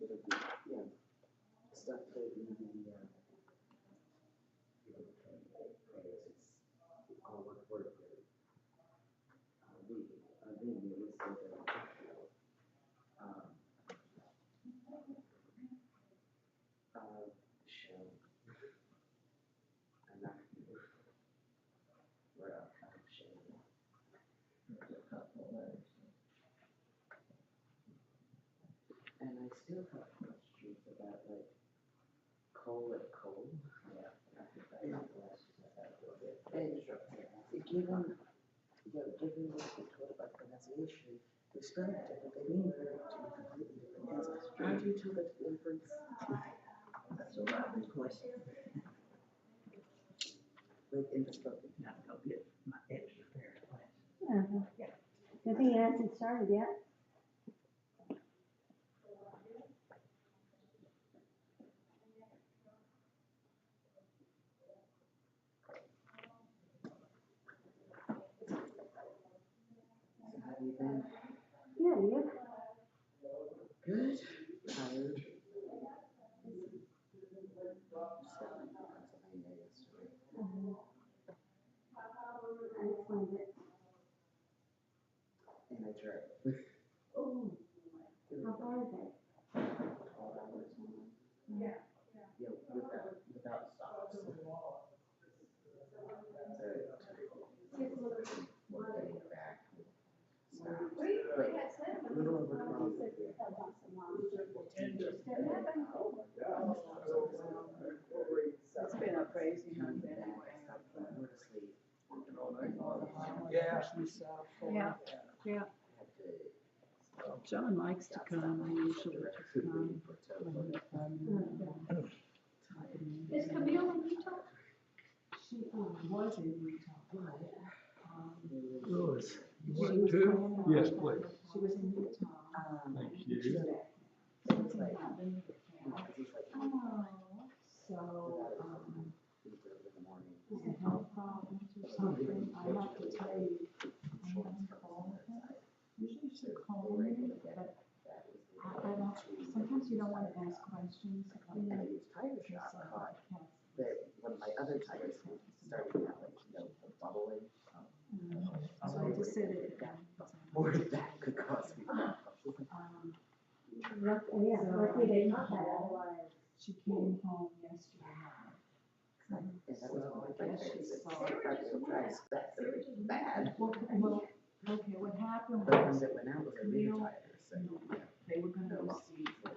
it'll be, stuff that in the, prayers, it's all one word. We listen to, show, and I, where our kind of show. And I still have questions about like coal and coal. And given this sort of pronunciation, we still have different, they mean two completely different things. How do you tell the difference? That's a lot of questions. Like in the spoken. Now go get my extra pair of glasses. I think it hasn't started yet. How have you been? Yeah, yeah. Good. Tired. I explained it. And I drove. Oh, how far is it? 12 hours. Yeah, without stops. So, getting back. Stops. Wait, a little over 12. It's been a crazy month anyway. Yeah. Yeah. John likes to come. I usually just come. Is Camille in Utah? She was in Utah. Louis, you She want was to? planning on- Yes, please. She was in Utah. Thank you. Something happened with the cat. Oh. So, the health problems or something, I have to tell you, I have to call her. Usually she'll call me, but I don't, sometimes you don't want to ask questions. And a tire shop caught that one of my other tires started out like, bubbling. So I just said it. More than that could cost me. Luckily they caught that, otherwise. She came home yesterday. And that was one of my tires. That's bad. Well, okay, what happened The one was, that went out was a new tire. So, they were gonna no go loss see, there.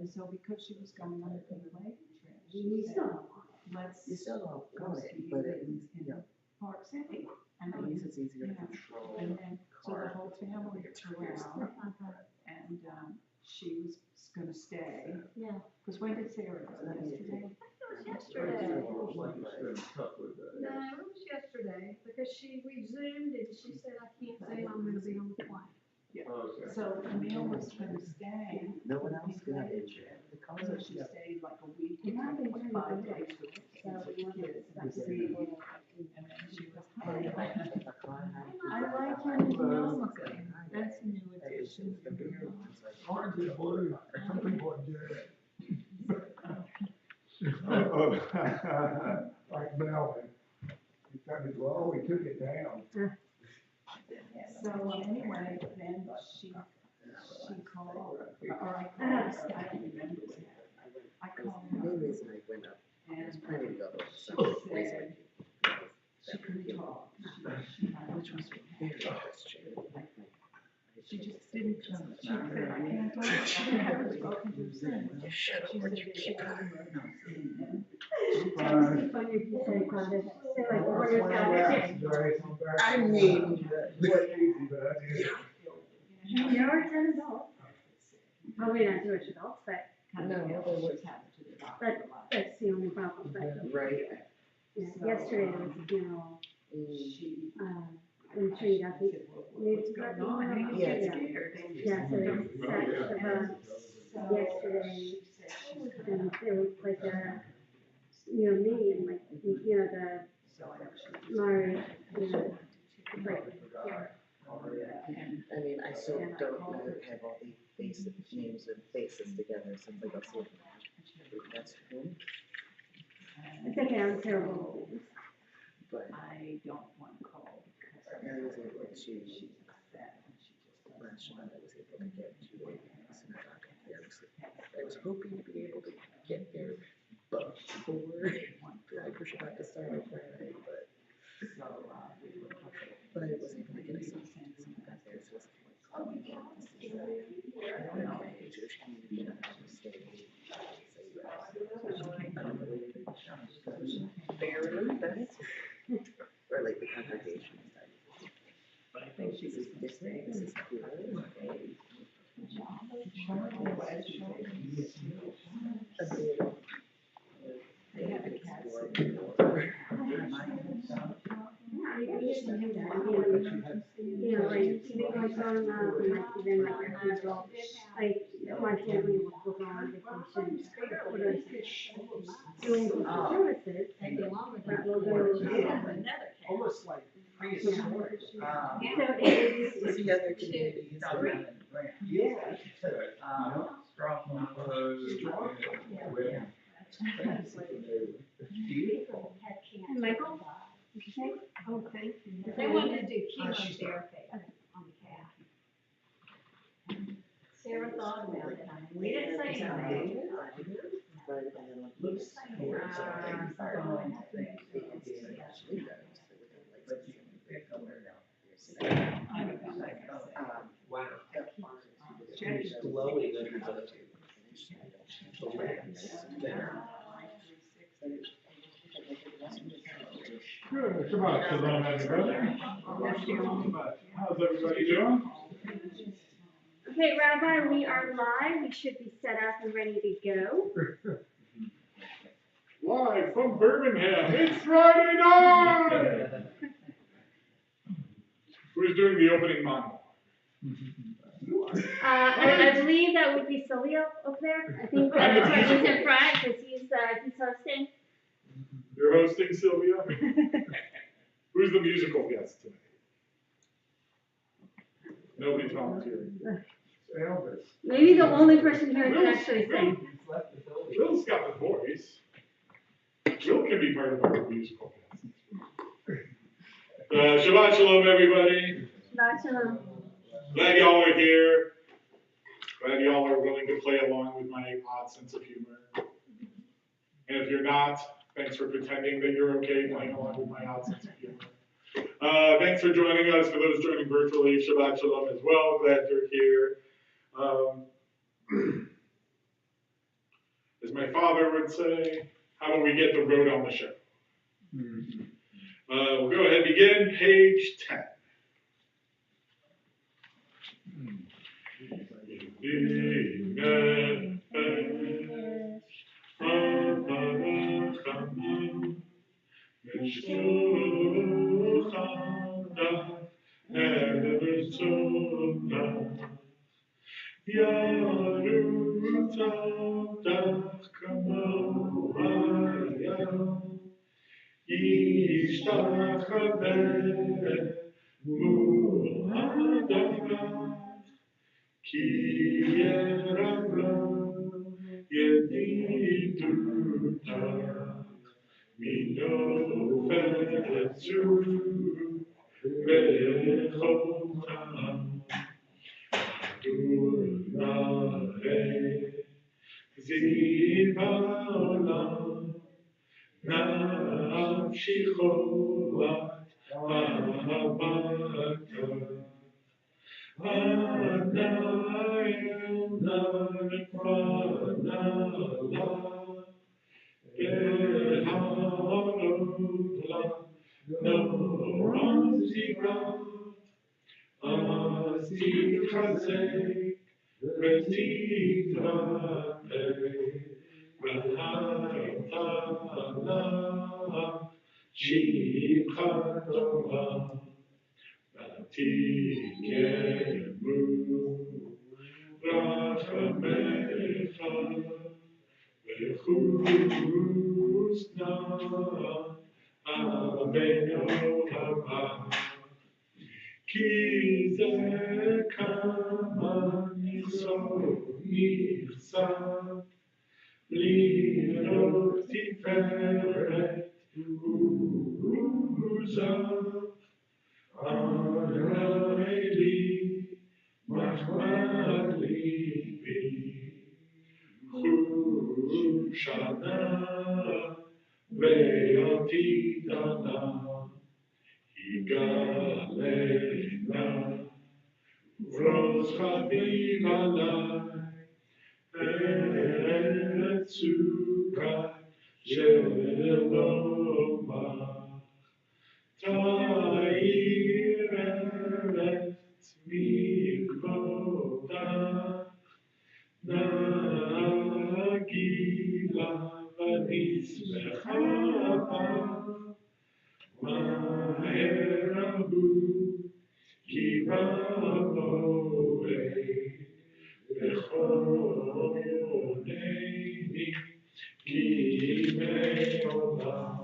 and so because she was going on a PLA trip, You she still said, don't want it. let's You still don't go want see it, but at in least, Park City. And at least it's easier to yeah. control. And then, so the whole family threw out, and, she was gonna stay. Yeah. Cause when did Sarah go? Yesterday? It was yesterday. No, it was yesterday, because we zoomed and she said, I can't zoom, I'm gonna be on the plane. Yeah. So Camille was gonna stay. No one else PLA got it. trip. So she stayed like a week, it took like 5 days with the kids and see. And then she was home. I like him as well. That's a new addition. Orange is blue. Some people are red. Like Melvin. He took it low, he took it down. So anyway, then she called, or I called, I don't remember. I called The main her reason I went up, I was and planning to go to she some said she couldn't talk. which was very frustrating. She just didn't come. She said, I can't talk. I haven't spoken to her since. She said that she wasn't ready. It's funny if you say content, say like, what is that? I mean, You're 10 adults. Probably not Jewish adults, but Kind of always happened to the doctor a lot. that's the only problem. But right. yeah, yesterday there was a funeral, She. I'm sure you got the, What's going on? Yeah. yeah, so it's yesterday, and there was like a, meeting, like, the Mari, like, I mean, I still don't know have all the faces, names and faces together, since I got so. That's who, It's okay, I'm terrible. but I don't want to call because I was able to, she's upset and she just last Shabbat, I was able to get to a synagogue up there. I was hoping to be able to get there before for Shabbat to start on Friday, but I was able to get a seat. So I got there, so it's like, oh, I don't know, the Jewish community and how to stay. I don't know, barely, that's, or like the congregation. but I think she was This is cool. they have a cat Explore sitting more. You know, like, even like growing up, and like, even like, as an adult, like, my family will go on vacation. What do I say? Doing services, but we'll go to. Almost like Yeah. So prehistoric. it is, The other communities. Yeah. Beautiful. and Michael, what'd you say? Oh, thank you. They wanted to do chemotherapy on the cat. Sarah thought about it. We didn't say anything. Right, and then like loose. Wow. Jackie's Glowing under Good, Shabbat Shalom, everybody. How's everybody doing? Okay, Rabbi, we are live. We should be set up and ready to go. Live from Birmingham, it's Friday night! Who's doing the opening monologue? I believe that would be Sylvia up there. I think that's why he's in front, because he's hosting. You're hosting, Sylvia? Who's the musical guest today? Nobody's volunteering. Elvis. Maybe the only person here that actually sing. He's left the building. Will's got the voice. Will can be part of our musical guest. Shabbat Shalom, everybody. Shabbat Shalom. Glad y'all are here. Glad y'all are willing to play along with my odd sense of humor. And if you're not, thanks for pretending that you're okay playing along with my odd sense of humor. Thanks for joining us. For those joining virtually, Shabbat Shalom as well. Glad you're here. As my father would say, how do we get the road on the show? We'll go ahead and begin, page 10. נכסף, לראות תפארת וזב, אדוני לי מחמד ליבי, חושנה ועתיד עולם, יגאלנה וברוס חביב עלי, ארץ סוכה שלומך, תאיר ארץ מכבודה, נגילה ונשמחה בה, מהר אהוב כי במועד, וכונני כי מעולם.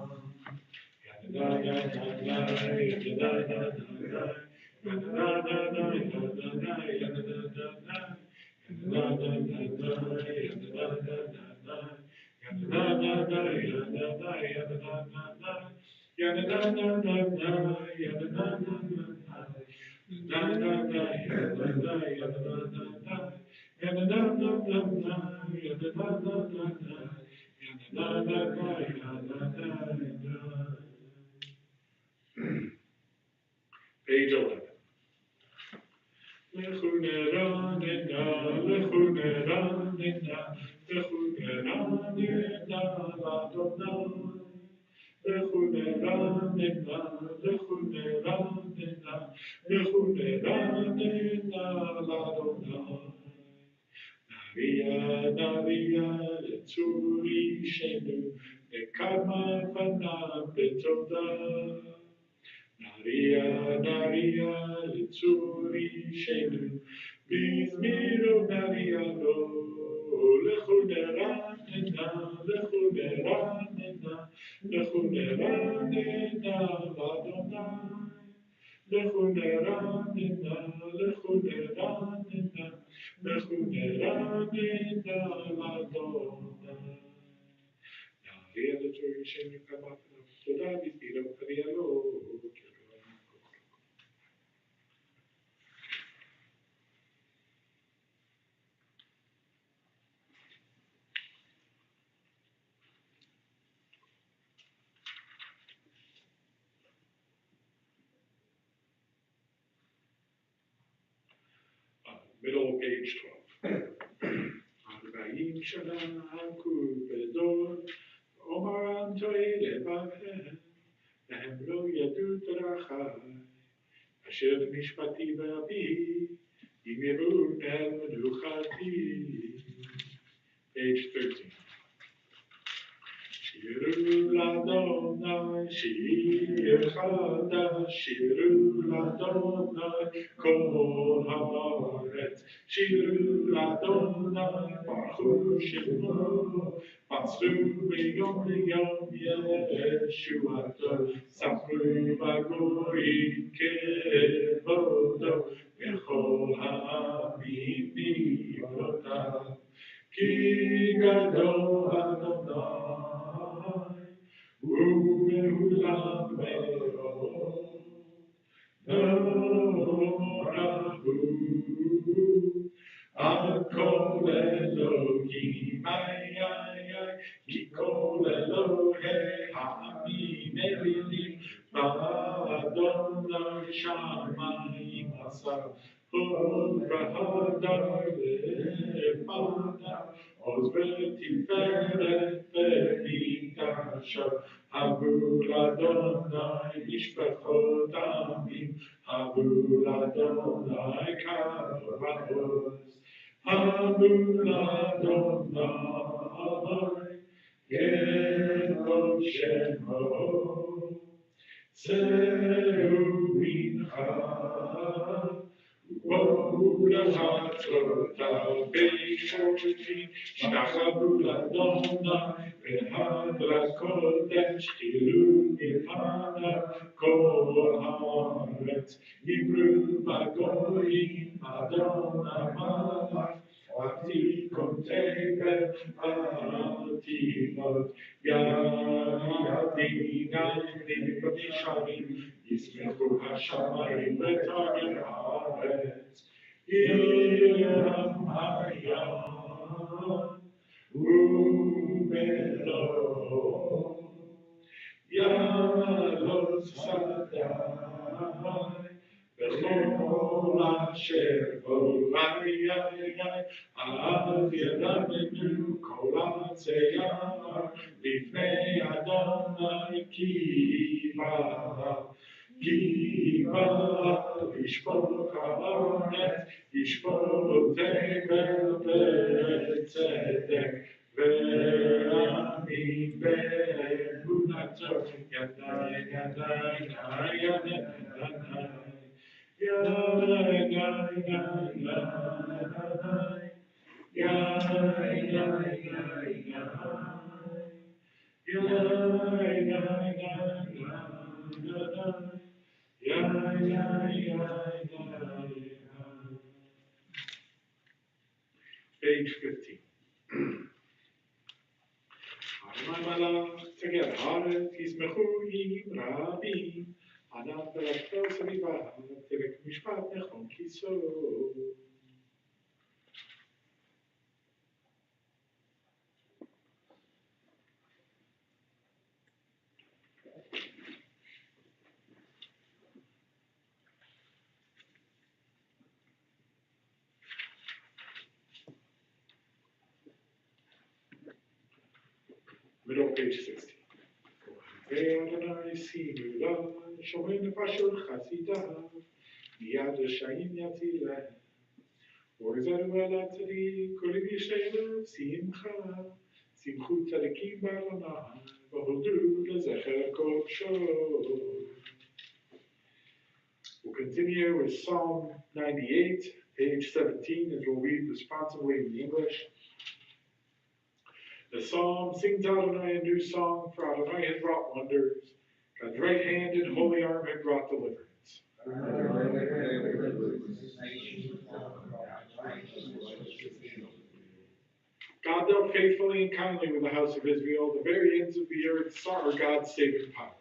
Page 11. Lechuneranena, lechuneranena, lechuneranena, l'Adonai. Lechuneranena, lechuneranena, lechuneranena, l'Adonai. Naria, naria, letzuri shenu, lekama fanav betodah. Naria, naria, litzuri shenu, bizmiro naria lo, lechuneranena, lechuneranena, lechuneranena, l'Adonai. Lechuneranena, lechuneranena, lechuneranena, l'Adonai. Naria, litzuri shenu, kamafna, toda bizmiro naria lo. Middle of page 12. Arba'im shana haku bedor, Omar Antoy levahem, Lahem lo yadu drachai, Asher mishpati ba'api, Yimiru el menuchati. Page 13. Shiru l'Adonai, shir chadash, shiru l'Adonai, kol haaretz. Shiru l'Adonai, baruchu shemo, pasru miyom liyom yeshuato, sapru bagoyim kevodo, v'chol ha'amim mivrotav. Ki gadol Adonai, u'mehulam me'od, norahu, ad kol Elohim, ki kol Elohei ha'amim evinim, ba'adonai shamayim asar, Hod v'hadar ve'padar, Oz v'tiferet ve'mikdashav, Havu l'Adonai mishpachot amim, Havu l'Adonai kavod va'oz, Havu l'Adonai kevod shemo, Zeru mincha. Wohu l'chatzrotav be'shortim, shtachavu l'Adonai, v'hadras kodesh, chilu milpanav, kol haaretz, yivru bagoyim, Adonai malach, Tikontebe Atimot Yadinani B'Mishavim Yismechu Hashamayim B'Tagin Haaretz Iram Hayam Umelo Yalos Sadai B'chol Asher Orai Ad Yadamenu Kol Atzeyar Lifnei Adonai Kiva Yishpok Haaretz Yishpok Tekel B'Tzedek Ve'amin Be'emunato Yadai Yadai Yadai Yadai Page 15. Together, Haaretz Yismechu Yim Rabim Anan Berakto Saliva Terek Mishpat Nechon Kiso. Middle page 16. Adonai Simula Shomen Pashur Chasida Miyad Shayim Yatila Orzaru Elatri Kolibi Sheva Simcha Simchu Tzadikim B'Adonai V'Hodu Lezecher Kodsho. We'll continue with Psalm 98, page 17, as we'll read responsibly in English. The psalm sings Adonai a new song, for Adonai has wrought wonders. God's right hand and holy arm have brought deliverance. God dealt faithfully and kindly with the house of Israel. The very ends of the earth saw God's saving power.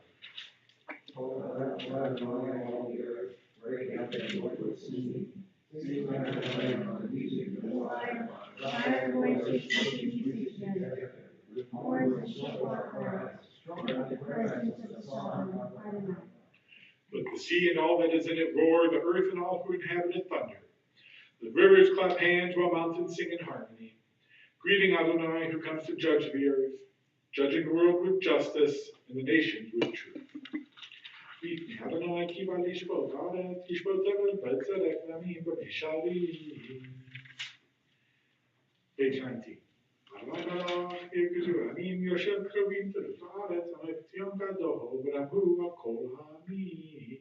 Let the sea and all that is in it roar, the earth and all who inhabit it thunder. The rivers clap hands while mountains sing in harmony. Greeting Adonai who comes to judge the earth, judging the world with justice and the nations with truth. Adonai kiva lishpot haaretz yishpot tevel b'tzedek v'amin b'mishavim. Page 19. Adonai malach yirgizu amin yoshev krovim terut haaretz ha'etzion kadoho v'rahu ha'kol ha'amin.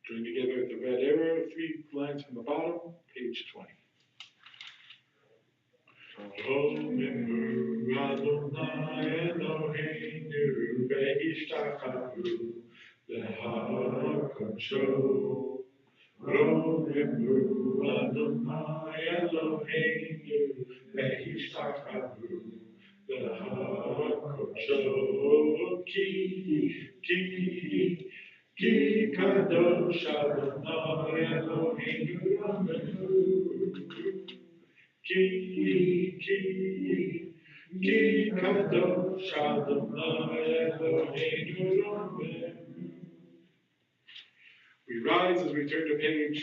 Join together at the red arrow, 3 lines from the bottom, page 20. Omenu Adonai Eloheinu ve'ishtachavu lehakodsho. Omenu Adonai Eloheinu ve'ishtachavu lehakodsho. Ki kadosh Adonai Eloheinu Amenu. Ki kadosh Adonai Eloheinu Amenu. We rise as we turn to page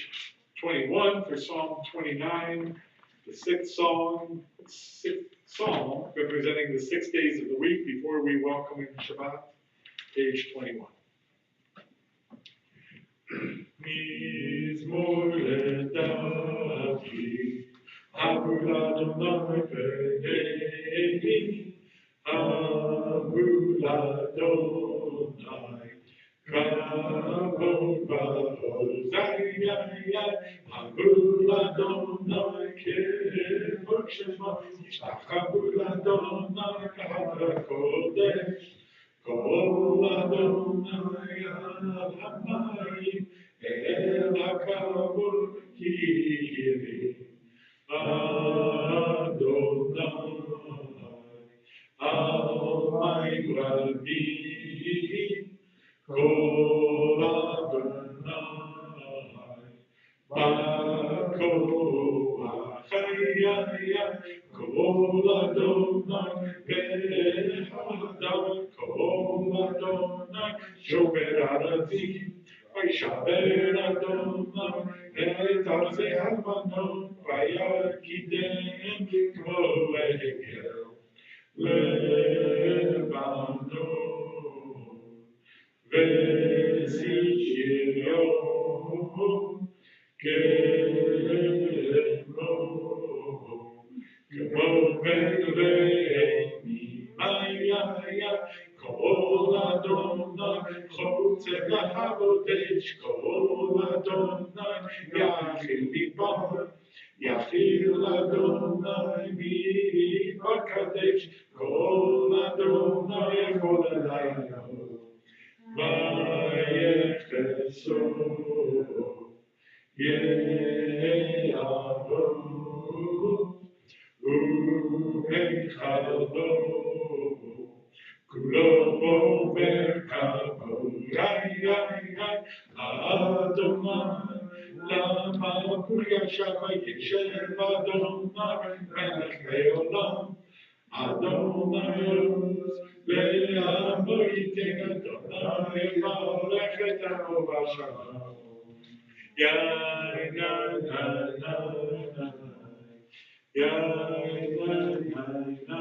21 for Psalm 29, the sixth psalm representing the 6 days of the week before we welcome in Shabbat, page 21. Mizmor ledati, Habul Adonai v'nei, Habul Adonai, Kavod ba'olam. Hamul Adonai Kevod Shema, Yishtachavu Adonai Kahal Kodesh, Kol Adonai Al Hamayim, El HaKavod Kiri, Adonai, Almighty Rabbi, Kol Adonai, Bakoach Hayaya, Kol Adonai, Behadar, Kol Adonai, Shomer Arazim, Vaishaber Adonai, Et Arze Almanon, Vayakidem, Kmo Egel, Lebanon, Vesishiro, Kemo, Kemo Vereimi, Maya, Kol Adonai, Chotzer LaHakodesh, Kol Adonai, Yachil Midbar, Yachil Adonai Midbar Kadesh, Kol Adonai Echol Elayno, Vayecheso, Ye'avo, U'echalo, Kulo Omer Kavod, Adonai, Lama Yashav Yeshev Adonai, Melech Leolam, Adonai, Le'amo Yitin Adonai, Yevarech et Amo V'Shalom. Ya na na na na, ya na na na na,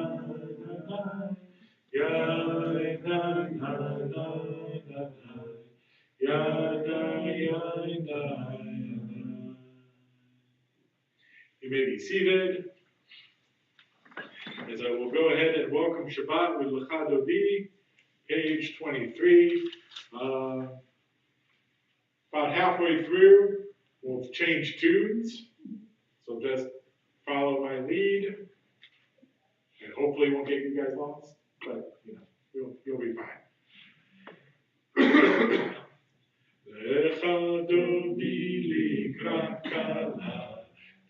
ya na na na na, ya na. You may be seated, as I will go ahead and welcome Shabbat with Lecha Dodi, page 23. About halfway through, we'll change tunes, so just follow my lead, and hopefully won't get you guys lost, but you'll be fine. Lecha Dodi likrat kala,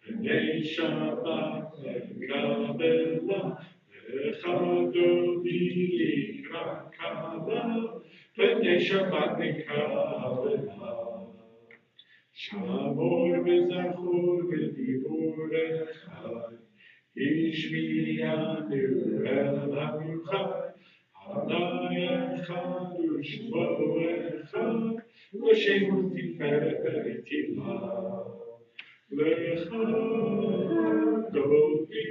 Pnei Shabbat lekabela, Lecha Dodi likrat kala, Pnei Shabbat lekabela. Shamor v'zachor v'dibur echad, Ishmiyanu el ha'michad, Adonai echad u'shmo echad, L'shem u'tiferet ilah. Lecha Dodi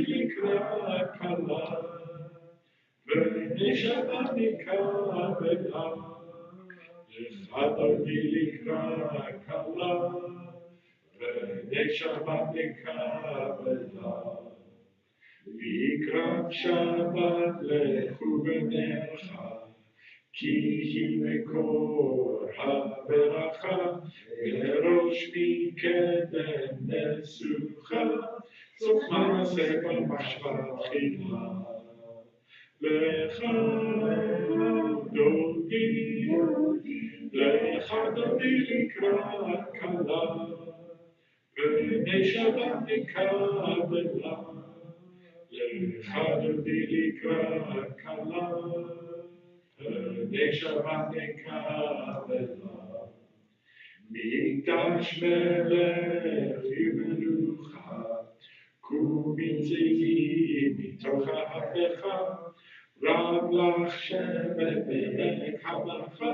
likrat kala, V'nei Shabbat nikabela. Lecha Dodi likrat kala, V'nei Shabbat nikabela. Likrat Shabbat lechu b'necha, Ki hi mekor ha'beracha, Ve'rosh mikedem nesucha, Sof ma'aseh b'mashvat chila. Lecha Dodi likrat kala, V'nei Shabbat nikabela. Lecha Dodi likrat kala, V'nei Shabbat nikabela. Mikdash melech u'melucha, Kumin zeivim mitoch ha'apecha, Rab lach shemet be'emek ha'macha,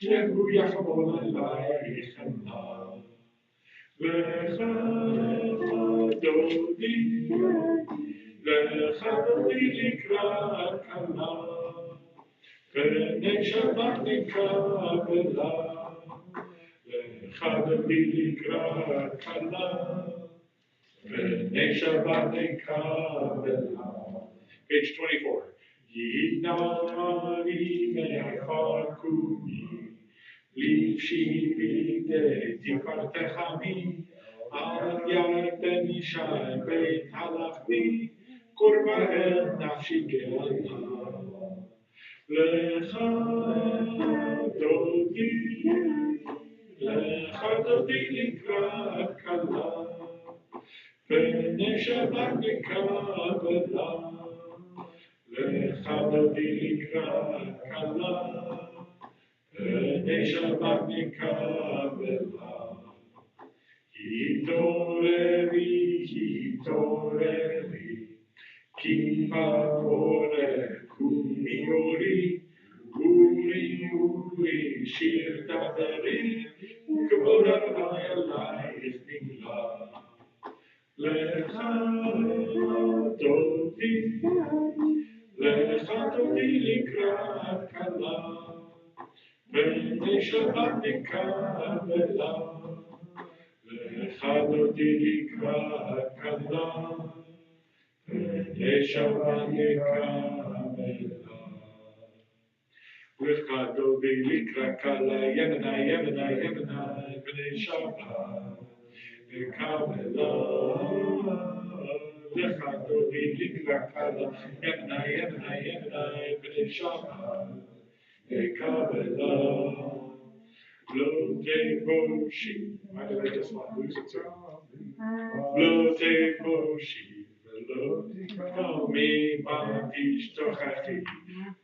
Yehu yachmol alaychem la. Lecha Dodi likrat kala, V'nei Shabbat nikabela. Lecha Dodi likrat kala, V'nei Shabbat nikabela. Page 24. Yinari me'achar kumi, לפשי בידי תפארתך עמי, על יד בן ישי בית הלכתי, קורבה אל נפשי גאלה. לך דודי לקראת כלה, פני שבת נקבלה. לך דודי לקראת כלה, פני שבת נקבלה. התעוררי, התעוררי, כי בבורא קומי אורי, אורי, אורי, שיר דברי, כבוד אדוני עלייך נגלה. לך דודי, לך דודי לקראת כלה, פני שבת נקבלה. לך דודי לקראת כלה, פני שבת נקבלה. לך דודי לקראת כלה, ימנה, ימנה, ימנה, פני שבת נקבלה. לך דודי לקראת כלה, ימנה, ימנה, ימנה, פני שבת נקבלה. Lo te boshi, why did I just want to lose it to? Lo te boshi, lo kami batish tochachi,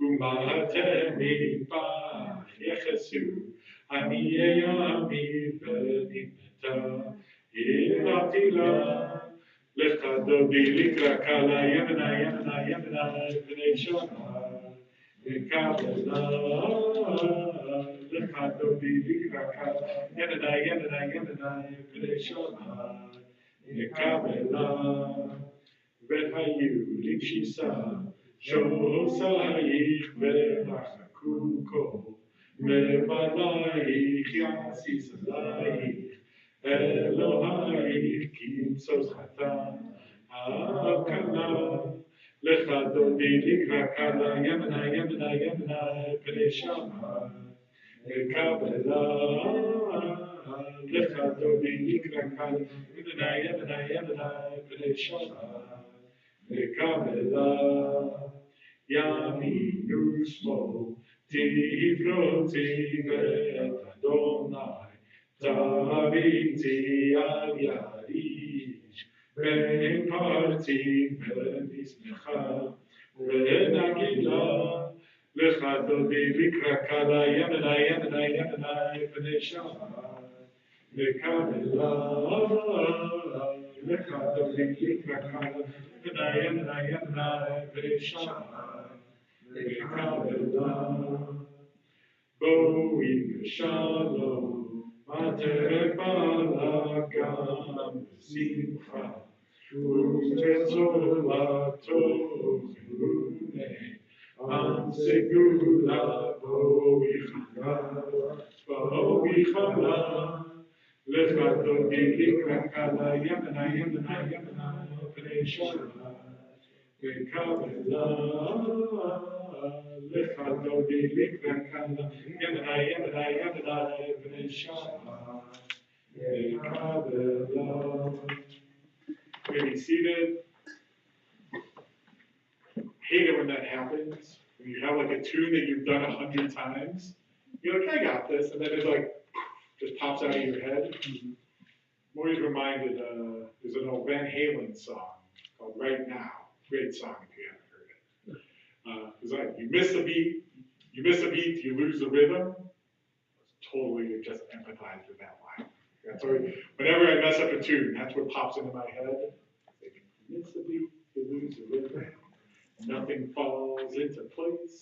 umatemi ba yechesu, ani eyami benimeta, iratila, lecha dodi likra kala, yemena, yemena, yemena, b'nei shama, Kabbalat Shabbat, dodi likra kala, yemena, yemena, yemena, b'nei Shabbat, Kabbalat, v'hayu l'shisa, shosayich v'rachaku kol, mevalayich yasis alayich, Elohayich kimsos chatan, hakala. לך דודי לקרא כלה, ימנה, ימנה, ימנה, פני שבת נקבלה. לך דודי לקרא כלה, ימנה, ימנה, ימנה, פני שבת נקבלה. ימינו שמאל, תפרוצי ואת אדוני, תביטי על ידיש, ופרצי ונשמחה ונגילה. לך דודי לקרא כלה, ימנה, ימנה, ימנה, פני שבת נקבלה. לך דודי לקרא כלה, ימנה, ימנה, ימנה, פני שבת נקבלה. בואי בשלום, מטה בלגן ושמחה, ותצור לטוב אמונה, עם סגולה בואי חלה, בואי חלה. לך דודי לקרא כלה, ימנה, ימנה, ימנה, פני שבת נקבלה. לך דודי לקרא כלה, ימנה, ימנה, ימנה, פני שבת נקבלה. Maybe seated. Hate it when that happens. When you have like a tune that you've done 100 times, you're like, I got this, and then it like just pops out of your head. I'm always reminded, there's an old Van Halen song called Right Now. Great song if you haven't heard it. It's like, you miss a beat, you lose the rhythm. Totally just empathize with that line. That's always, whenever I mess up a tune, that's what pops into my head. Like, you miss a beat, you lose the rhythm. Nothing falls into place.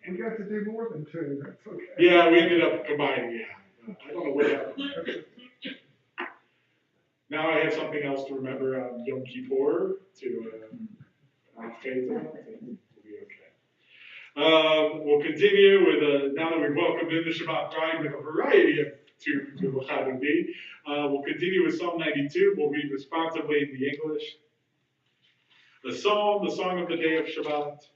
We got to do more than two, that's okay. Yeah, we ended up combining, yeah. I don't know what happened. Now I have something else to remember on Yom Kippur to we'll be okay. We'll continue with, now that we've welcomed in the Shabbat bride with a variety of tunes to L'Chadodi, we'll continue with Psalm 92. We'll read responsively in the English. The Psalm, the song of the day of Shabbat.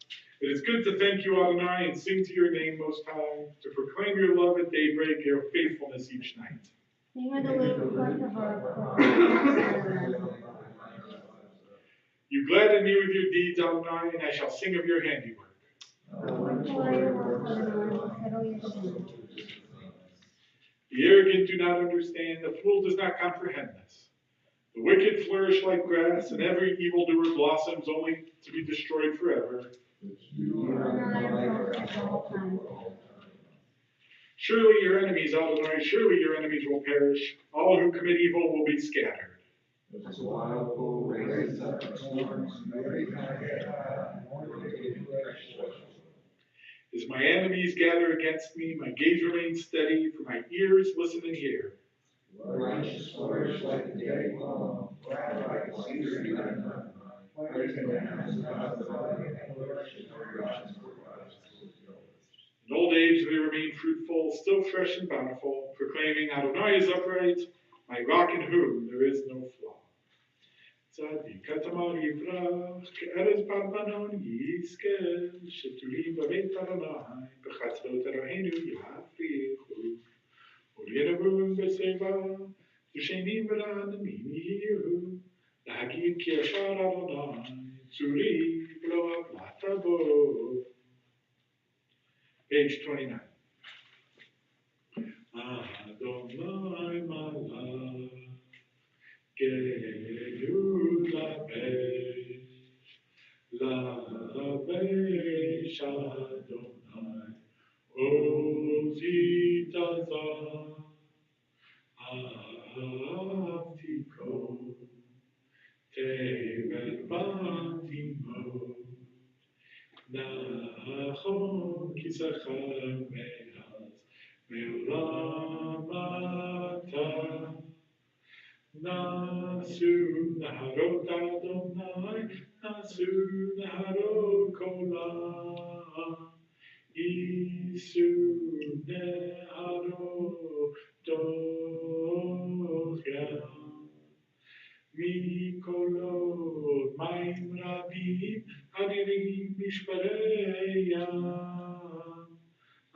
It is good to thank you, Adonai, and sing to your name, Most High, to proclaim your love at daybreak, your faithfulness each night. You gladden me with your deeds, Adonai, and I shall sing of your handiwork. The arrogant do not understand, the fool does not comprehend this. The wicked flourish like grass, and every evildoer blossoms only to be destroyed forever. Surely your enemies, Adonai, surely your enemies will perish. All who commit evil will be scattered. As a wild bull raises up its horns, and raise my head high, As my enemies gather against me, my gaze remains steady, for my ears listen and hear. righteous flourish like the day palm, black like a cedar in Lebanon. Praising the hands of the body and flourish in the righteous. In old age they remain fruitful, still fresh and bountiful, proclaiming Adonai is upright, my rock in whom there is no flaw. Tzadik katamar yivrach, ke'erez barbanon yizke, shetulim b'beit Adonai, b'chatzot Eloheinu yafrichu, u'yenavun b'seva, v'shenim v'ra'anamim yihiru, להגיד כי ישר אדוני, צורי ולא עבדת בו. Page 29. Adonai malach, gelu lavesh Adonai, ozi tazah, ahavtiko, tevel bandimo. Nachon kisachar me'az me'olam ata. Nasu naharot Adonai, nasu naharot kolam. Isu neharot dochyam. Mikolot mayim rabim, adirim mishpareyam,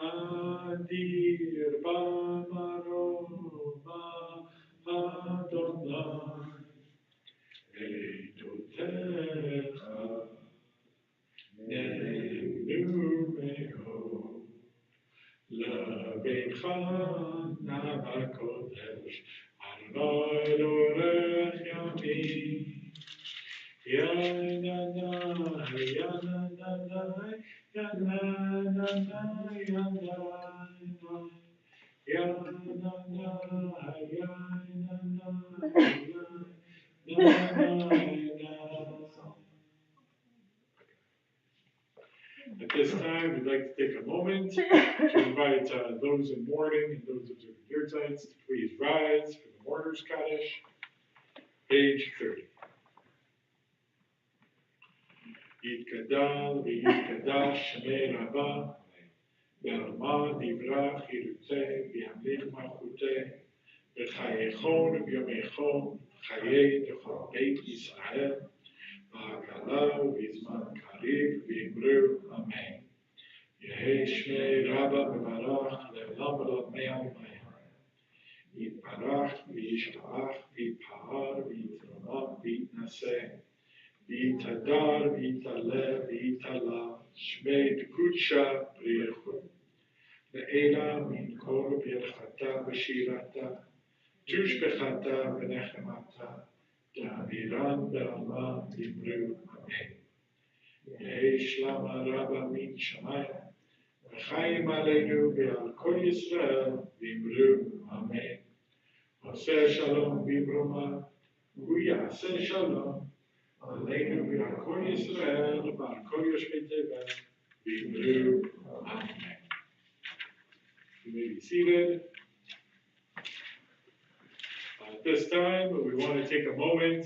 adir b'maroma Adonai, eitotecha nenu me'od, lebecha na'vakodesh, Adonai l'orech yamin. Yananai, yananai, yananai, yananai, yananai. At this time, we'd like to take a moment to invite those in mourning and those observing yurtzites to please rise for the mourners' Kaddish. Page 30. יתגדל ויתקדש שמי רבה, בעלמא דברך ירצה וימליך מלכותה, בחייכון וביומייכון, חיי תוכל בית ישראל, בהקלה ובזמן קריב ואמרו אמן. יהי שמי רבה מברך לעולם ולעולמי עלמי. יתברך וישתבח ויתפאר ויתרומם ויתנשא. V'itadar, v'itale, v'itala, shmei t'kudsha b'richu. Le'ela min kol birchata v'shirata, tushbechata v'nechemata, da'amiran be'alma d'imru amen. Yehi shlama rabba min shamayim, v'chayim aleinu ve'al kol Yisrael d'imru amen. Oseh shalom b'imroma, u'yaseh shalom. Aleinu v'al kol Yisrael, v'al kol yoshvei tevel, v'imru amen. You may be seated. At this time, we want to take a moment,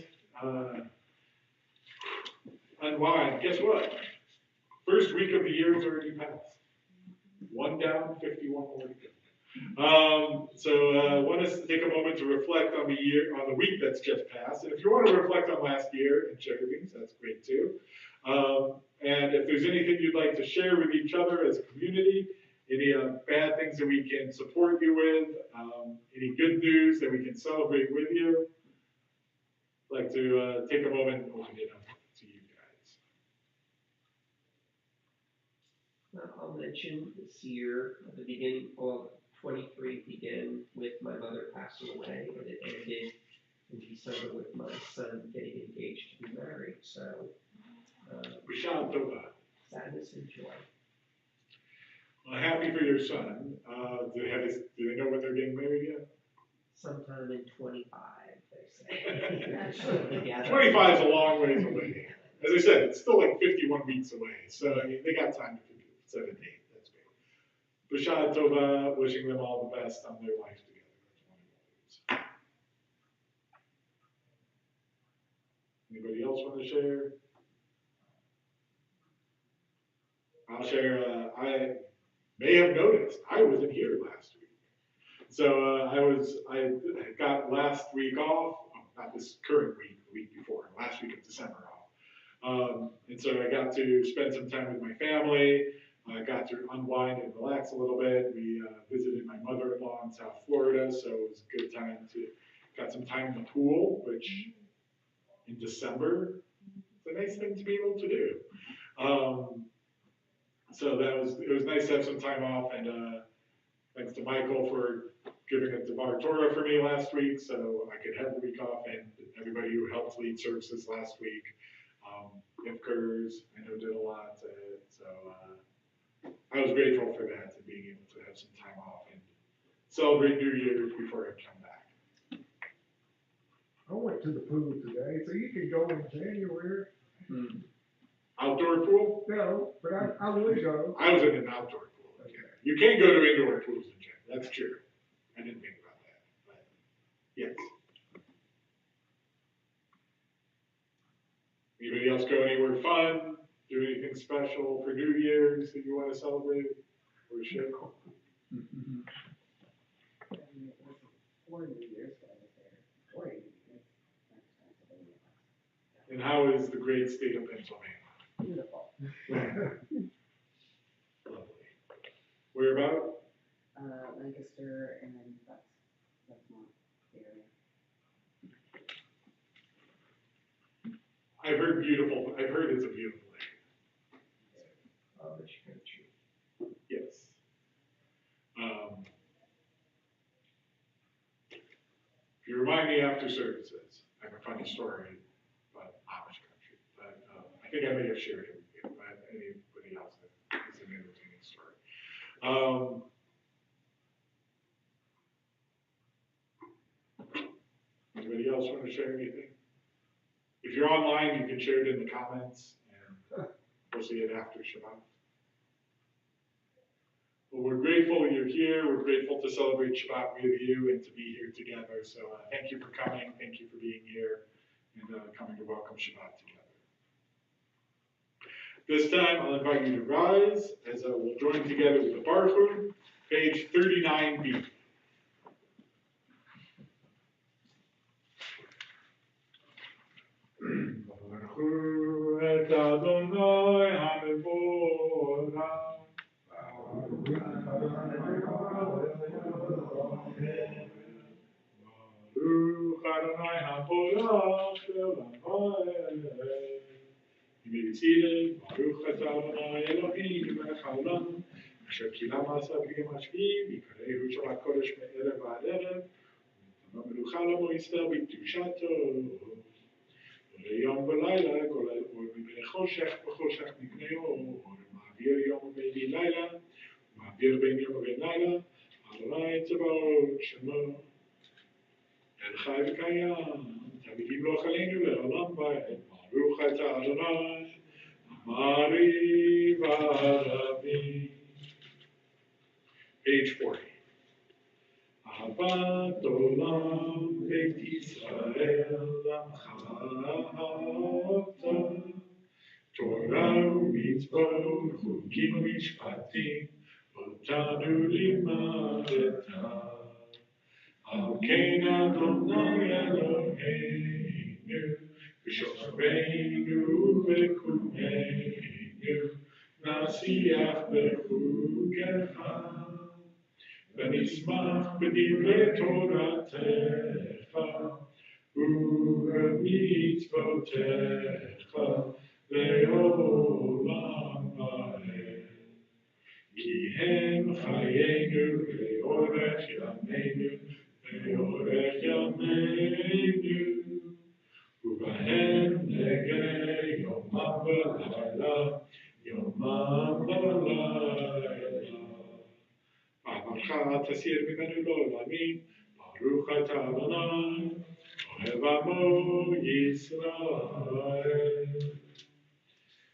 unwind. Guess what? First week of the year is already passed. 1 down, 51 more to go. So I want us to take a moment to reflect on the week that's just passed. And if you want to reflect on last year and share your things, that's great too. And if there's anything you'd like to share with each other as a community, any bad things that we can support you with, any good news that we can celebrate with you, I'd like to take a moment and open it up to you guys. I'll mention this year, at the beginning, well, 23 began with my mother passing away, and it ended in December with my son getting engaged to be married. So, B'Shana Tova. sadness and joy. Well, happy for your son. Do they know when they're getting married yet? Sometime in 25, they say. Yeah. 25 is a long ways away. As I said, it's still like 51 weeks away. So, I mean, they got time to set a date. That's great. B'Shana Tova, wishing them all the best on their life together. Anybody else want to share? I'll share, I may have noticed, I wasn't here last week. So I got last week off, not this current week, the week before, last week of December off. And so I got to spend some time with my family. I got to unwind and relax a little bit. We visited my mother-in-law in South Florida, so it was a good time got some time in the pool, which in December, it's a nice thing to be able to do. So it was nice to have some time off, and thanks to Michael for giving a Devar Torah for me last week, so I could have the week off, and everybody who helped lead services last week. Ivkers, I know, did a lot, so I was grateful for that and being able to have some time off and celebrate New Year's before I come back. I went to the pool today, so you can go in January. Outdoor pool? No, but I would go. I was in an outdoor pool. Okay. You can't go to indoor pools in January. That's true. I didn't think about that, but yes. Anybody else go anywhere fun? Do anything special for New Year's that you want to celebrate or share? I mean, it was 4 New Years that I was there. 4 New Years. And how is the great state of Pennsylvania? Beautiful. Lovely. Where about? Lancaster and that's not the area. I've heard it's a beautiful area. Amish country. Yes. If you remind me after services, I have a funny story about Amish country, but I think I may have shared it with you, but anybody else that is an entertaining story. Anybody else want to share anything? If you're online, you can share it in the comments, and we'll see it after Shabbat. Well, we're grateful you're here. We're grateful to celebrate Shabbat with you and to be here together. So thank you for coming. Thank you for being here and coming to welcome Shabbat together. This time, I'll invite you to rise as we'll join together with the Baruch, page 39b. Baruch et Adonai HaMevorach. Baruch Adonai HaMevorach Le'olam. You may be seated. Baruch et Adonai Eloheinu melech haolam, asher kila ma'asav b'yom hashvi'i, v'yikarehu Shabbat kodesh me'erev v'ad erev, v'tamah melucha lo yisrael b'kedushato. יום ולילה, כל האור מפני חושך וחושך מפני אור, מעביר יום ובין לילה, מעביר בין יום ובין לילה, אדוני צבאות שמו, אל חי וקיים, תמידים לא חלינו לעולם ועד, ברוך אתה אדוני, אמרי ורבי. Page 40. אהבת עולם בית ישראל עמך אהבת, תורה ומצוות חוקים ומשפטים אותנו לימדת. על כן אדוני אלוהינו בשוכבנו וקומנו נשיח בחוקיך, ונשמח בדברי תורתך, ובמצוותיך לעולם ועד. כי הם חיינו לאורך ימינו, לאורך ימינו, ובהם נגע יומם ולילה, יומם ולילה. מעמדך תסיר ממנו לעולמים, ברוך אתה אדוני, אוהב עמו ישראל.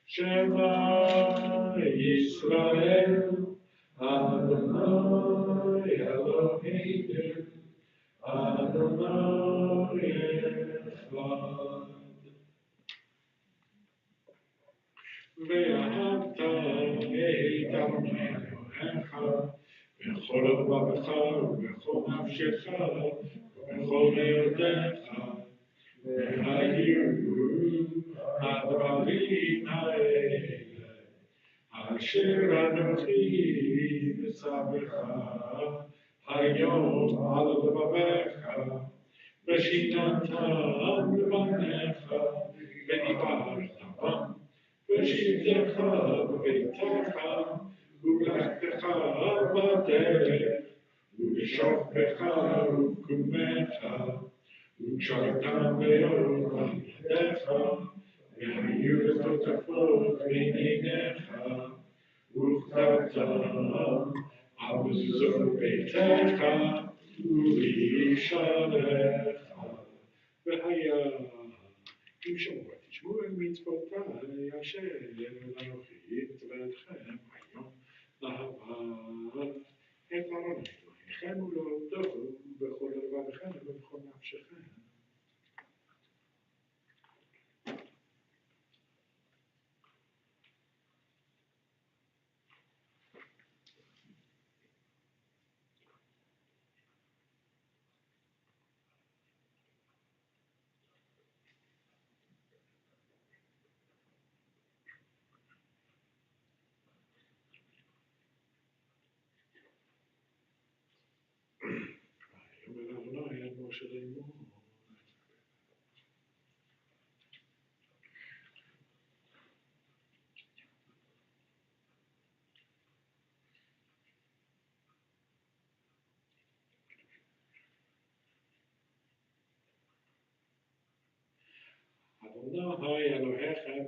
שמע ישראל, אדוני אלוהינו, אדוני אחד. ואהבת את אדוני אלוהיך בכל לבבך ובכל נפשך ובכל מאודך, והיו הדברים האלה אשר אנוכי מצווך היום על לבבך, ושיננתם לבניך ודיברת בם, ושבתך בביתך ובלכתך בדרך ובשוכבך ובקומך, וקשרתם לאור על ידיך, והיו לטוטפות בין עיניך, וכתבתם על מזוזות ביתך ובשעריך. והיה אם שמוע תשמעו אל מצוותיי אשר אנוכי מצווה אתכם היום לאהבה את אדוני אלוהיכם ולעובדו בכל לבבכם ובכל נפשכם. אדוני אל משה לאמור. אדוני אלוהיכם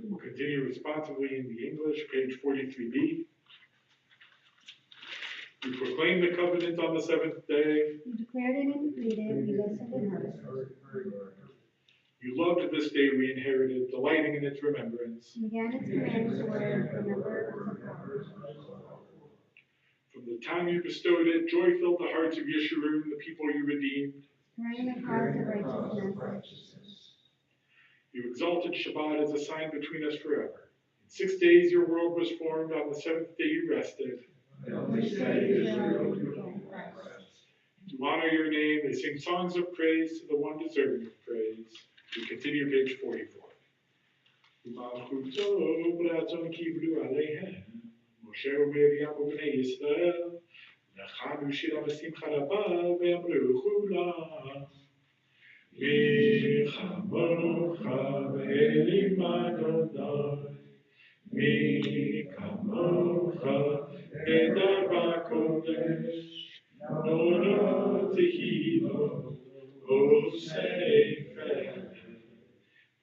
We'll continue responsibly in the English, page 43b. We proclaim the covenant on the seventh day. You declared it and decreed it, we listened and heard. You loved this day we inherited, delighting in its remembrance. And again its commandments were remembered. From the time you bestowed it, joy filled the hearts of Yeshurun, the people you redeemed. Stirring the cause of righteousness. You exalted Shabbat as a sign between us forever. In 6 days your world was formed, on the seventh day you rested. To honor your name, they sing songs of praise to the one deserving of praise. We continue page 44. Moshe ומרים ובני ישראל, לחנו שירה בשמחה רבה ואמרו כולם, מי כמוך באלים אדוני, מי כמוך נדר בקודש, נורא תהילו וספר.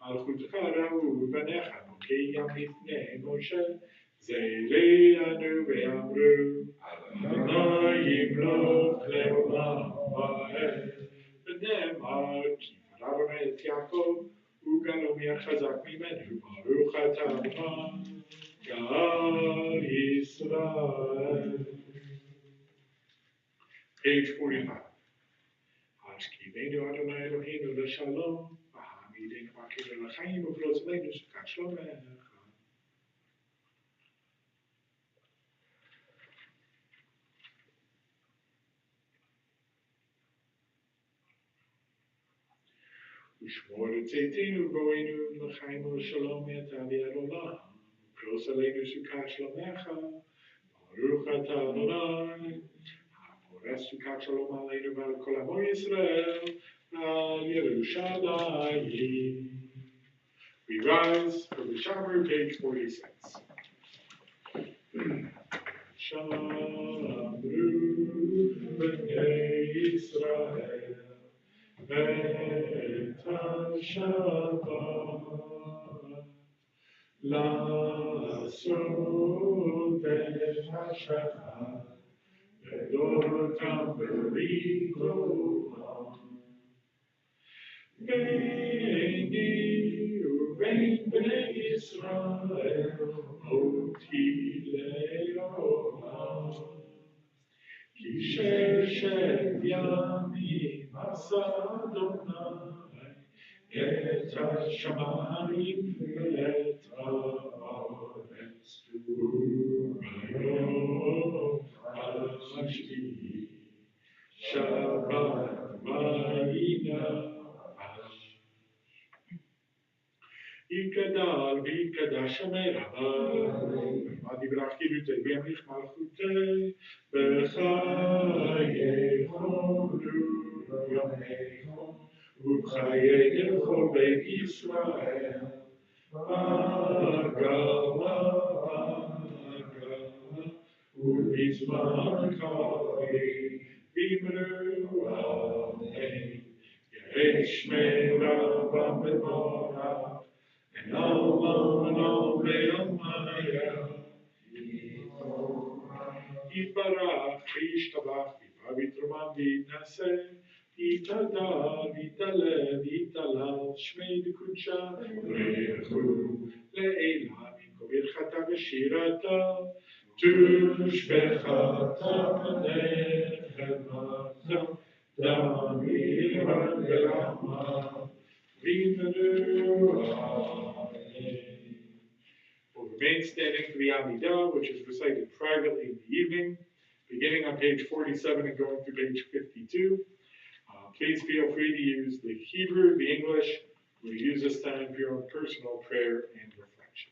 מלכותך ראו בניך מוקיע מפני משה, זרענו ואמרו, אדוני ימלוך לעולם ועד. ונאמר, כי אדוני את יעקב, וגלומי החזק ממנו, ברוך אתה אדוני, גאל ישראל. Page 45. השכיבנו אדוני אלוהינו לשלום, והעמידנו עקבנו לחיים ובלעזנו שכת שלומך. ושמור את צאתנו ובואנו לחיים ולשלום מעתה ועד עולם. פרוס עלינו סוכת שלומך, ברוך אתה אדוני, הפורס סוכת שלום עלינו ועל כל עמו ישראל, על ירושלים. We rise for the shower, page 46. Shamru b'nei Yisrael, et ha-Shabbat, לעשות את השחר, לדורותם בריתו. ביני ובין בני ישראל, אותי לעולם. כי ששת ימים עשה אדוני את השמיים ואת הארץ, וביום השביעי שבת וינפש. יגדל ויקדש שמר הבא, דיברה חירותי וימליך מלכותי, בחייכם יומכם ובחיי כל בית ישראל, בגאווה ובזמן קריב אמרו אמן. יהי שמיה במבורך, אלמנו ואלמיה, יתברך וישתבח ויתרומם ויתנשא, יתהדר ויתהלל ויתהלל שמי דקודשה, ברכו לעילה מכל ברכתה ושירתה, תושבחתה נחמתה, דמירה ולחמה, We'll remain standing for the Amidah, which is recited privately in the evening, beginning on page 47 and going through page 52. Please feel free to use the Hebrew, the English. We'll use this time for your own personal prayer and reflection.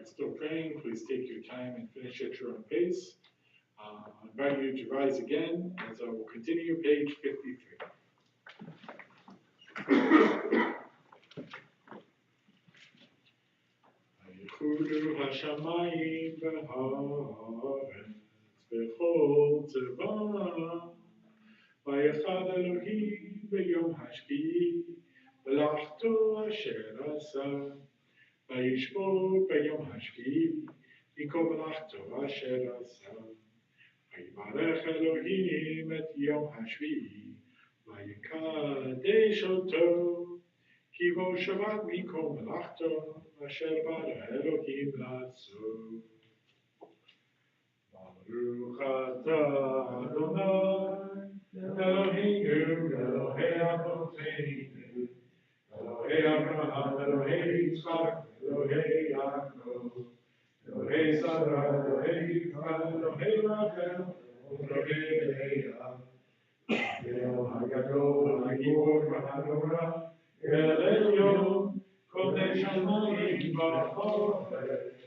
we're still praying, please take your time and finish at your own pace. I invite you to rise again as I will continue page 53. Yichudu hashamayim v'haaretz b'chol tzevah v'yechad Elohim b'yom hashbi'i v'lachto asher asa v'yishmor b'yom hashbi'i mikol mלאכתו asher asa v'yibarech Elohim et yom hashbi'i v'yikadesh oto כי בו שבת מכל מלאכתו, אשר ברא אלוהים לעשות. ברוך אתה אדוני, אלוהינו, אלוהי אבותינו, אלוהי אברהם, אלוהי יצחק, אלוהי יעקב, אלוהי שרה, אלוהי רבקה, אלוהי רחל, אלוהי לאה, האל הגדול, הגיבור והנורא, Elyon, Kodesh Hamayim V'Haaretz,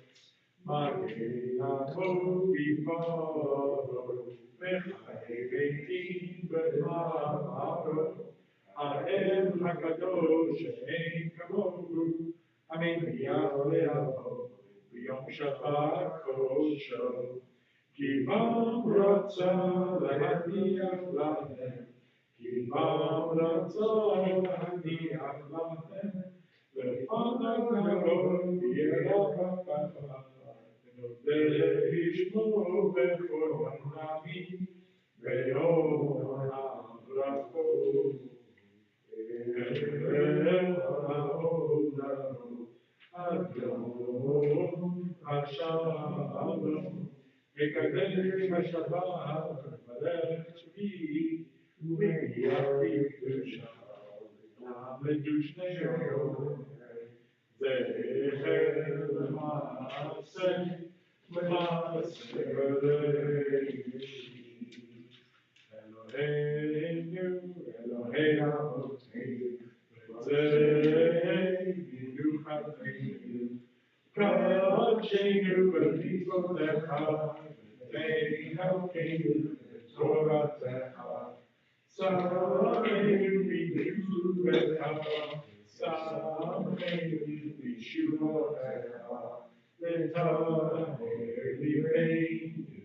Magei Yaakov Yifaro, V'chai Beitim B'Ma'aro, Ha'el HaKadosh She'ein Kamohu, Hameniach Le'avo, B'Yom Shabbat Kosho, Ki Bam Ratza Le'Haniach Lahem, כי בם רצון אני אחלתם, לפניו נרום ירח הפחד, ונודה לשמו בכל עמי, ביום הברכות. אל העולמות, עד יום השלום, מקדש השבת, ברך שביעי, ובהיעתי קדושה, למדושנהו, זכר למעשה, מעשה בראשית. אלוהינו, אלוהי אבותינו, בזה מנוחתנו, קדשנו במצוותיך, ותהלכנו בתורתך. Samenu b'yeshuvecha, Samenu b'shuvotecha, v'taher libeinu,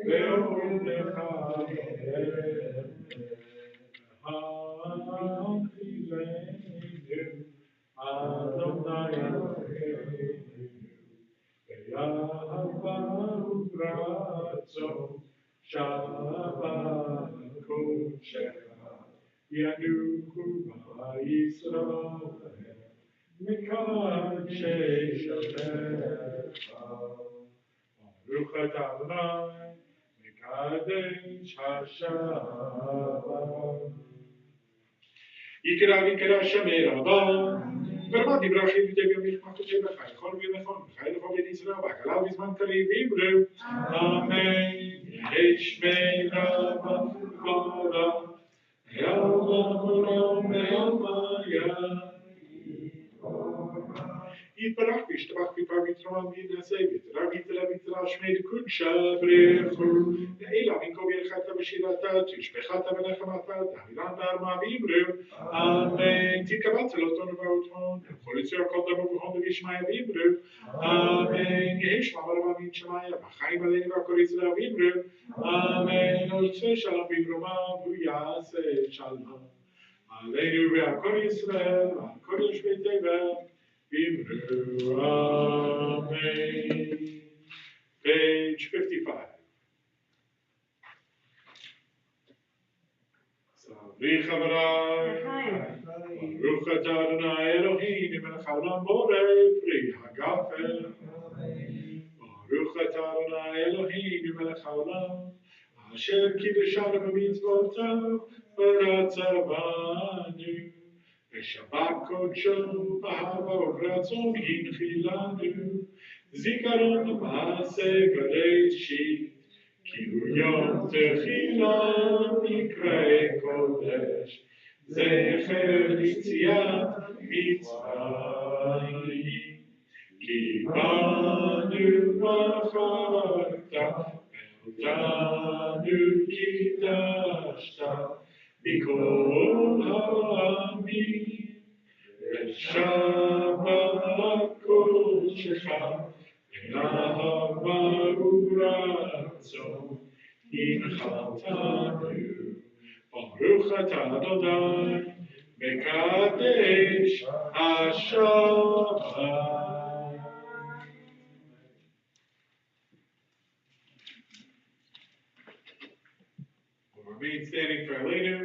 ve'onecha v'hanchilenu, Adonai Eloheinu, ve'yahava u'ratzon, Shabbat Kodesh, Yanuchu Yisrael, Mekadesh Hashemecha, Baruch Atah Adonai, Mekadesh Hashabat. Yikra Shamer Abba, Vermati Brachim V'Tevim Yichmatu Tevachai, Chol V'Nechon, V'Chai Lecho V'Yisrael, V'Kalav V'Zman Karev V'Yimru, Amen. Yishmei Rabba Kora, Yalma Kora, Yalma Yah. Yitbarach v'yishtabach v'yipar v'yitram v'yinaseh v'yitara v'yitara shmei d'kudsha b'rechu Eila v'inko v'yelchata v'shirata t'yishbechata v'nechamata t'aviran v'arma v'yimru Amen Tikkabat zelotonu v'aoton v'chol yitzur kol damo v'chon v'yishmaya v'yimru Amen Yehi shma v'rava v'yin shemaya v'chaim aleinu v'akol Yisrael v'yimru Amen Otzei shalom v'yimroma v'yaseh shalom Aleinu v'akol Yisrael v'akol yoshvei tevel Amen. Page 55. Savri Chavarai, Baruch Atah Adonai Eloheinu melech haolam borei pri hagafen. Baruch Atah Adonai Eloheinu melech haolam, asher kiddeshanu b'mitzvotav v'ratzavanu. Shabbat Kodsho, Bahava Ratzon Hinchilanu, Zikaron Maase Bereshit, Ki Hu Yom Techila Mikrei Kodesh, Zecher Yitziat Mitzrayim, Ki banu v'charta, eltanu kidashta, b'kol ha'amim, v'shama kodshecha, v'nahama u'ratzon, inchaltanu, Baruch atah Adonai, mekadesh HaShabbat. We'll remain standing for Aleinu,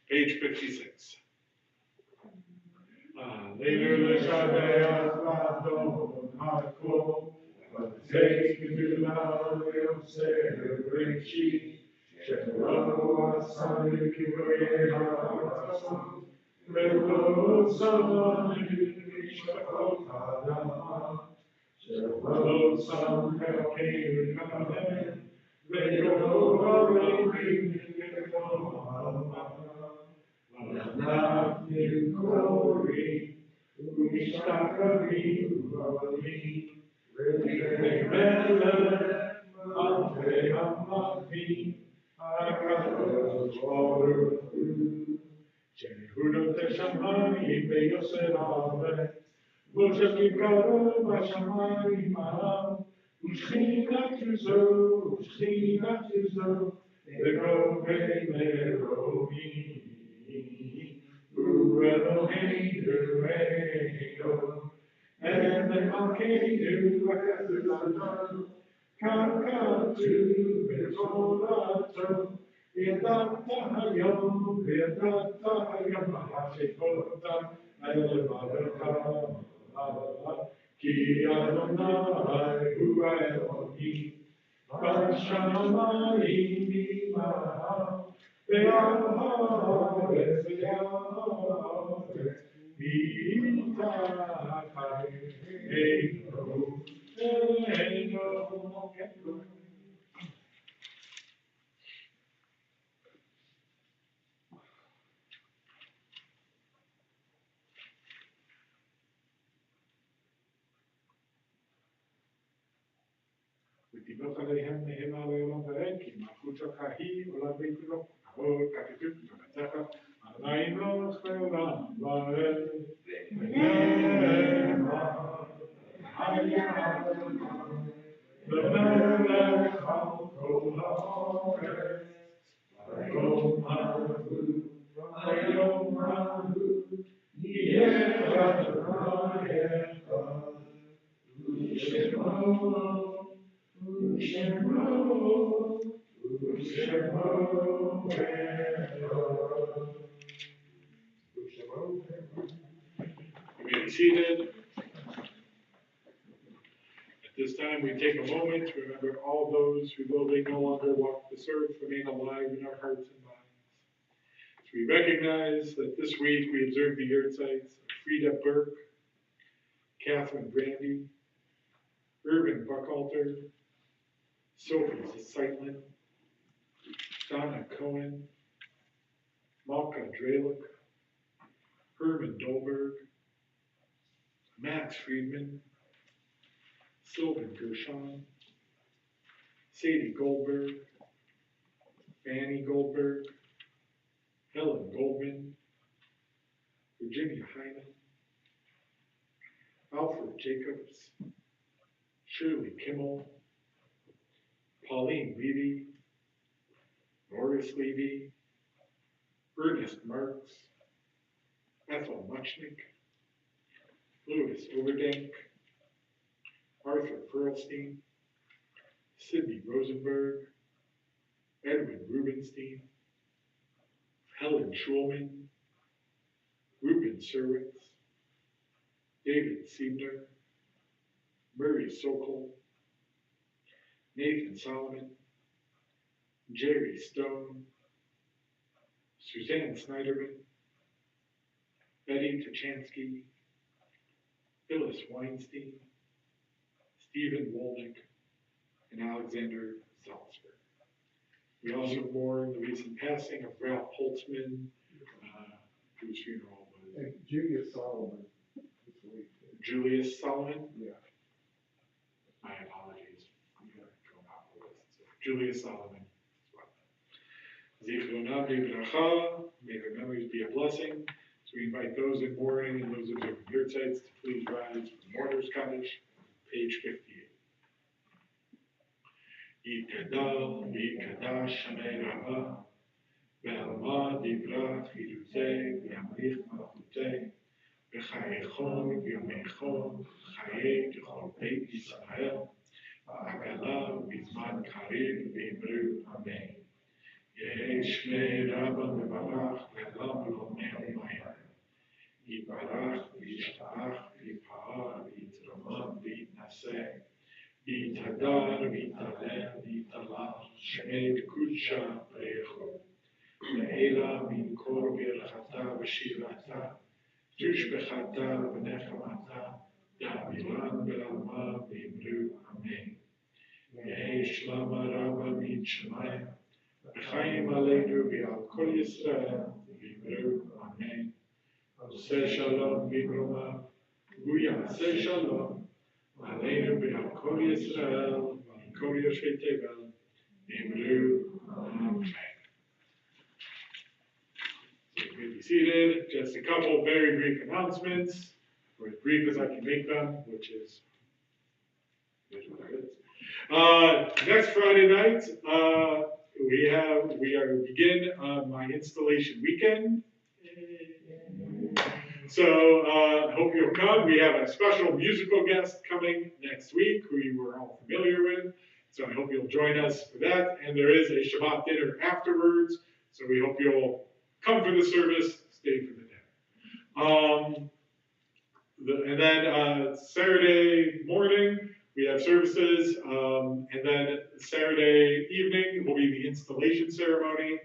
page 56. Aleinu l'shabeach l'Adon HaKol, v'tzeik v'lah v'yoseh b'reshit, shelo asanu kivoyei ha'atzon, v'lo sanu mishpachot ha'adama, shelo sanu elkeinu kamen, v'lo ha'reinu v'lo ha'amah. L'nafnim korim, u'mishtachavim u'alim, v'lifnei melech malchei hamavim, HaKadosh Baruch Hu. Shehudot hashamayim ve'yoseh ha'aretz, Moshe karo b'shamayim ha'am, u'shchinatu zo, v'govei meromim. Eloheinu Eino, and the Malkeinu Echad Kakatu B'Tolato, V'yadata Hayom Hashekota Elevadecha, Ki Adonai Hu Elohim, B'shamayim Imam, Ve'al-ha'aretz, ותיבוך עליהם נהמה לעולם ועד, כי מלכות שלך היא עולם בית אלוק. כך כתוב, ונצחת, אדוני ימלוך לעולם ועד. נהמה, היה אדוני, למלך על כל הארץ, היום ההוא, יהיה אדוני אחד, ושמו You may be seated. At this time, we take a moment to remember all those who, though they no longer walk this earth, remain alive in our hearts and minds. So we recognize that this week we observe the yahrzeits of Frida Burke, Catherine Brandy, Irvin Buchalter, Sophie Zeitlin, Donna Cohen, Malka Dralick, Herman Dolberg, Max Friedman, Sylvan Gershon, Sadie Goldberg, Fanny Goldberg, Helen Goldman, Virginia Hyman, Alfred Jacobs, Shirley Kimmel, Pauline Levy, Norris Levy, Ernest Marks, Ethel Muchnick, Louis Overdank, Arthur Perlstein, Sidney Rosenberg, Edwin Rubenstein, Helen Schulman, Ruben Serwitz, David Siebner, Murray Sokol, Nathan Solomon, Jerry Stone, Suzanne Snyderman, Betty Tuchansky, Phyllis Weinstein, Stephen Wolnick, and Alexander Salzberg. We also mourn the recent passing of Ralph Holtzman, whose funeral was. And Julia Solomon this week. Julius Solomon. Yeah. My apologies. I'm going off the list. So Julius Solomon. Zichronam Livracha, may their memories be a blessing. So we invite those in mourning and those observing yurtzites to please rise for the mourner's kaddish, page 58. Yitgadal v'yitgadash Shamei Rabbah, ve'alma divrach v'yuzeh v'yamlich malchuteh, v'chayechon v'yomechon, chayei k'chol beit Yisrael, v'agala v'zman karim v'imru amen. Shmei Rabba Mevarach Le'lam L'Omer Maya Yibarach V'yishtabach V'yipa'ar V'yitrama V'yitnaseh V'yitadar V'yitalel V'yitalach Shmei Kudsha Precho Le'ela Min Kor V'yirachata V'shirata Tushbechata V'nechamata Da'avilan V'alma V'imru Amen Shlama Rabba Min Shemayim Chaim Aleinu v'al Kol Yisrael v'imru Amen. Oseh Shalom v'imromav, Hu Yaseh Shalom Aleinu v'al Kol Yisrael v'al Yoshvei Tevel v'imru Amen. So you may be seated. Just a couple very brief announcements, or as brief as I can make them, which is what it is. Next Friday night, we are begin my installation weekend. So hope you'll come. We have a special musical guest coming next week who you were all familiar with. So I hope you'll join us for that. And there is a Shabbat dinner afterwards. So we hope you'll come for the service, stay for the dinner. And then Saturday morning, we have services, and then Saturday evening will be the installation ceremony.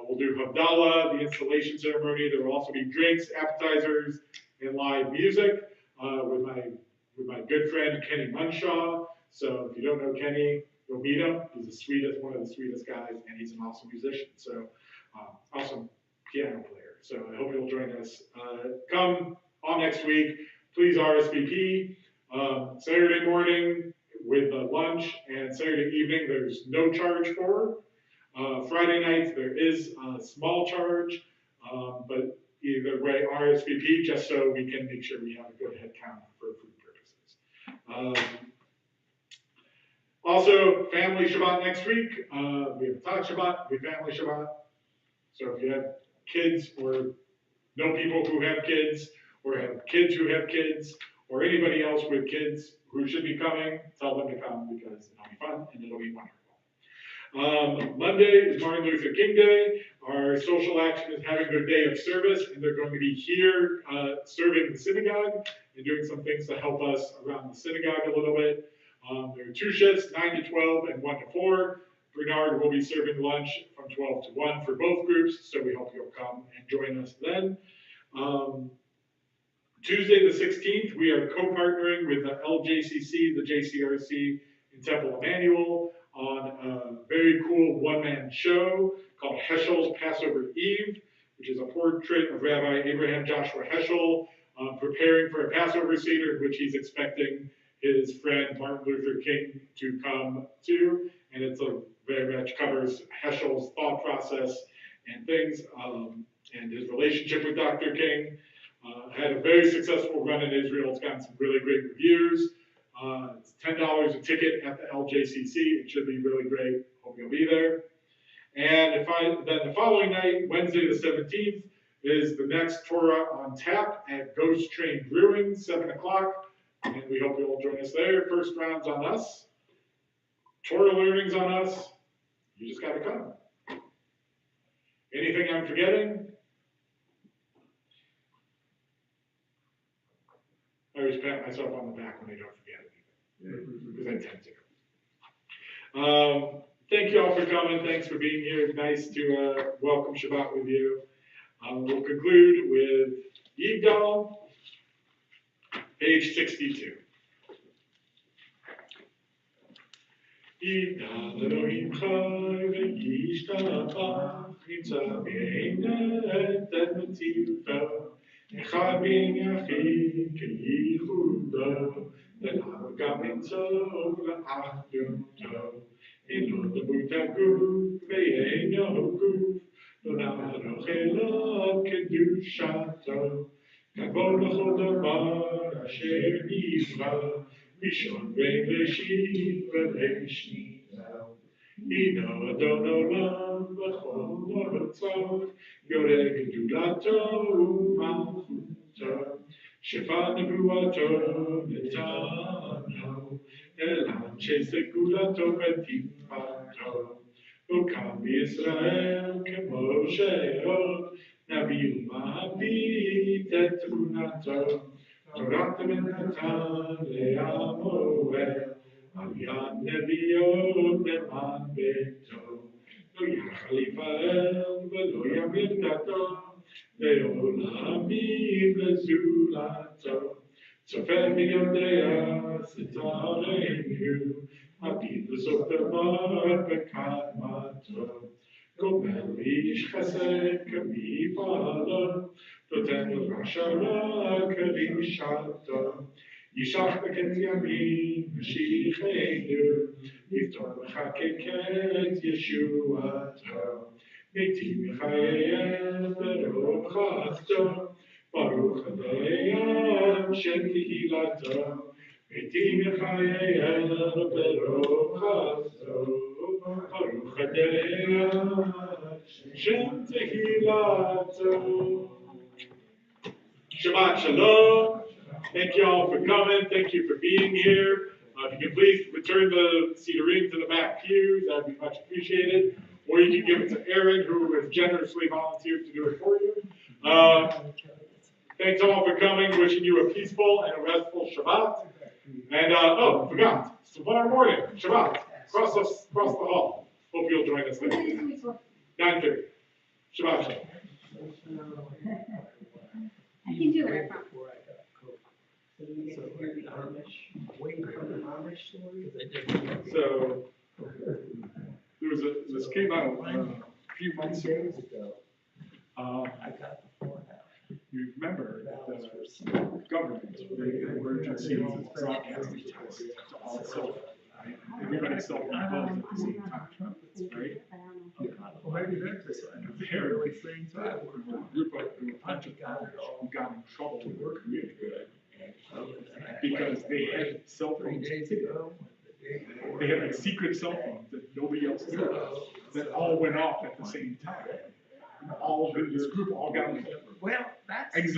We'll do Havdalah, the installation ceremony. There will also be drinks, appetizers, and live music with my good friend Kenny Munshaw. So if you don't know Kenny, go meet him. He's one of the sweetest guys, and he's an awesome musician. So awesome piano player. So I hope you'll join us. Come on next week. Please RSVP. Saturday morning with lunch, and Saturday evening there's no charge for. Friday nights there is a small charge, but either way RSVP just so we can make sure we have a good head count for food purposes. Also, Family Shabbat next week. We have Talk Shabbat, we have Family Shabbat. So if you have kids or know people who have kids, or have kids who have kids, or anybody else with kids who should be coming, tell them to come because it'll be fun and it'll be wonderful. Monday is Martin Luther King Day. Our social action is having their day of service, and they're going to be here serving the synagogue and doing some things to help us around the synagogue a little bit. There are 2 shifts, 9 to 12 and 1 to 4. Bernard will be serving lunch from 12 to 1 for both groups, so we hope you'll come and join us then. Tuesday the 16th, we are co-partnering with the LJCC, the JCRC in Temple Emmanuel on a very cool one-man show called Heschel's Passover Eve, which is a portrait of Rabbi Abraham Joshua Heschel preparing for a Passover Seder, which he's expecting his friend Martin Luther King to come to, and it's a very much covers Heschel's thought process and things, and his relationship with Dr. King. Had a very successful run in Israel. It's gotten some really great reviews. It's $10 a ticket at the LJCC. It should be really great. Hope you'll be there. And then the following night, Wednesday the 17th, is the next Torah on tap at Ghost Train Brewing, 7 o'clock. And we hope you'll join us there. First round's on us. Torah learning's on us. You just got to come. Anything I'm forgetting? I always pat myself on the back when I don't forget anything, because I tend to. Thank you all for coming. Thanks for being here. It's nice to welcome Shabbat with you. We'll conclude with Yigdal, page 62. Yigdal Elohim Chai v'yishtabach, yitzah v'yeineh et metivuto, אחד בין יחיד כייחודו, ולאו גם אין צורך לאחדותו. אינו דמות הגוף ואינו גוף, לא נערוך אליו קדושתו. כבוד לכל דבר אשר נברא, ראשון וראשית וראשיתו. הינו אדון עולם בכל ארצות, יורה גדולתו ומלכותו. שפע נבואתו נתנו, אל אנשי סגולתו ותפארתו. וקם בישראל כמו שעוד, נביא ומביט את תמונתו. תורת ונתן לעמו על יד נביאות למען ביתו. לא יחליף האל ולא ימית דתו, לעולמים לזולתו. צופה ויודע סתרנו, עתיד לסוף דבר בקדמתו. גומל איש חסד כמפעלו, נותן לרשע רע כרשעתו. ישח בקץ ימין משיחנו, יפתור בחקקת ישועתו. מתים מחייהם ברוב חסדו, ברוך הדיין של קהילתו. מתים מחייהם ברוב חסדו, ברוך הדיין של קהילתו. Shabbat Shalom. Thank you all for coming. Thank you for being here. If you can please return the cedar to the back pews, that would be much appreciated. Or you can give it to Aaron, who has generously volunteered to do it for you. Thanks all for coming. Wishing you a peaceful and a restful Shabbat. And, forgot. Tomorrow morning, Shabbat, across the hall. Hope you'll join us there. 9:30. Shabbat Shalom. I can do it, I promise. So, this came out a few months ago. You remember that the government, the emergency broadcasting test to all cell phones, right? Everybody's cell phone phones at the same time, right? Well, maybe that's it. Apparently, a bunch of college who got in trouble with their community because they had cell phones. They had like secret cell phones that nobody else knew that all went off at the same time. All of this group all got in trouble. Well, that's.